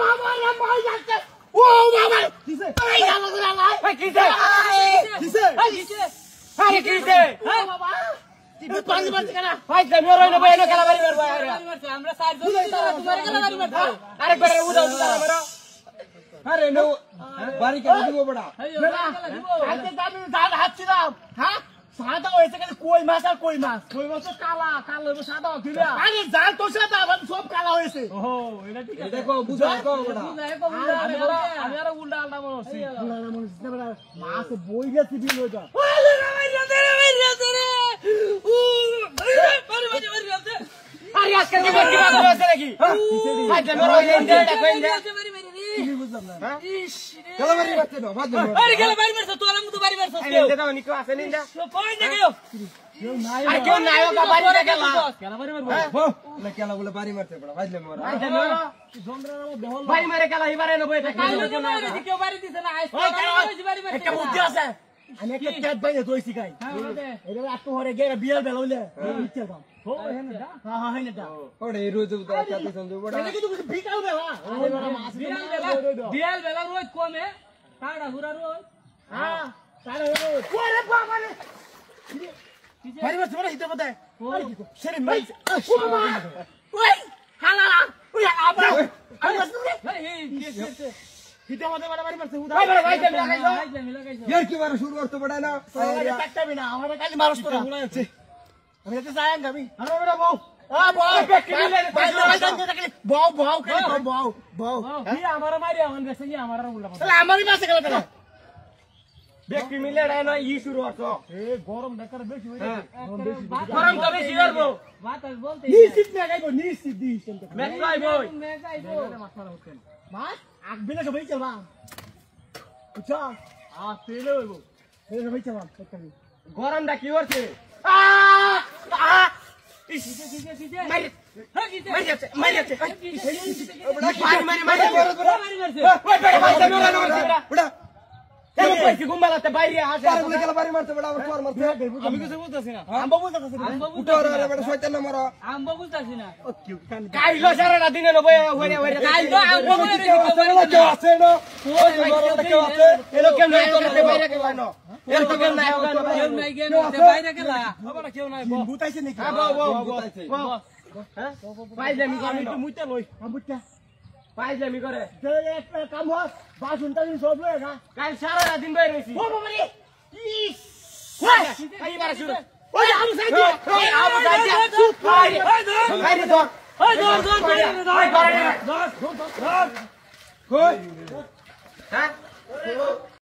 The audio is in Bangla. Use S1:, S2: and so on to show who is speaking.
S1: বাবা রে মাই যাচ্ছে ও বাবা কিসে এই গালা গালা ভাই কিসে কিসে কিসে আরে কিসে হ্যাঁ বাবা তুই পানি মারছ কেন ভাই তুমি রইনো ভাই এনো খেলা বাড়ি মারবো আমরা সাইড ধরে তোমার খেলা বাড়ি মারবো আরে করে উদাও মারো আরে নো বাড়ি কেন দিব বড়া আজকে দামি হাতছি দাও হ্যাঁ সাদা হয়েছে কেন কই মাছ আর কই মাছ তো কালা কালো সাদা দিলা আরে জাল তো সাদা সব কালা হয়েছে ওহো এটা ঠিক আছে দেখো বুঝাই কো বড়া আমি আর উল্টা আলটা মনছি উল্টা মনছি না বড়া মাছ বই গেছে বিল হইতা আরে রে ও আরে আজকে কি বাকি বাদ হয়েছে নাকি ভাই তুমি রইলে ইন্ডিয়াটা কইন দে তুমি বুঝলাম না ইস গেলা বাড়ি মারতে দাও বাদ দাও আরে গেলা বাড়ি মারছ তো আমি তো বাড়ি মারছ কেউ দাও নিকো আছে নিন্দা কই দে কেউ আর কেউ নাইও কা বাড়ি রে গেলা গেলা বাড়ি মারবো না গেলা বলে বাড়ি মারতে পড়া ভাইলে মোরা আইতে মোরা জমরার বহল বাড়ি মারে গেলা হিবারে নবো এটা কেউ বাড়ি দিছে না আইছে বাড়ি মারতে একটা বুদ্ধি আছে আমি একটা ক্যাট বাইরে দইছি গাই এটা আটটো হরে গেরা বিয়াল বেলাইলে ইচ্ছা দাও हो है ना हां हां है ना ओडे रोज उदा चाहते समझो बड़ा लेकिन तू कुछ भीकाऊ दे हां अरे बड़ा मास बियाल बेला रोज कोमे काड़ा हुरा रोज हां काड़ा रोज ओरे बाबा रे भाई बस बड़ा हित पता है अरे की शरीर में ओ बाबा ओए हाला ओए आबा बस रे ये हिते मते बड़ा बारी मारते उदा भाई भाई लगाइছো यार की बार शुरू कर तो बड़ा ना अरे टकटा भी ना हमारे खाली मारस तो उड़ा আছে আমি যেতে যাই আমি আরে বড় বউ বউ বেকরি ले বউ বউ খালি বউ বউ কি আমারে মারি আমন বেশি কি আমারে উল্লা তাহলে আমারই পাশে গেল কেন বেকরি মিলে রে না ই শুরু হতো এ গরম বেকার বেশি হই গরম তো বেশি করবো বাত বলতে নিশ্চিত না গাইবো নিশ্চিত দিস মে গাইবো মাছালা হতেন মাছ আগ বিলে সবাই চলবা বুঝছো পেলে হইবো পেলে সবাই চলবা গরমটা কি হচ্ছে পাইজামি করে একটা কাম হয় বাসনটা দিন সব লয়ে খা কাল সারা দিন বাইরে রইছি ও বাবা রে ইস এই বারে শুরু ওই আবু সাইদ ওই আবু সাইদ চুপ ভাই বাইরে ধর ওই ধর ধর ধর ধর কই হ্যাঁ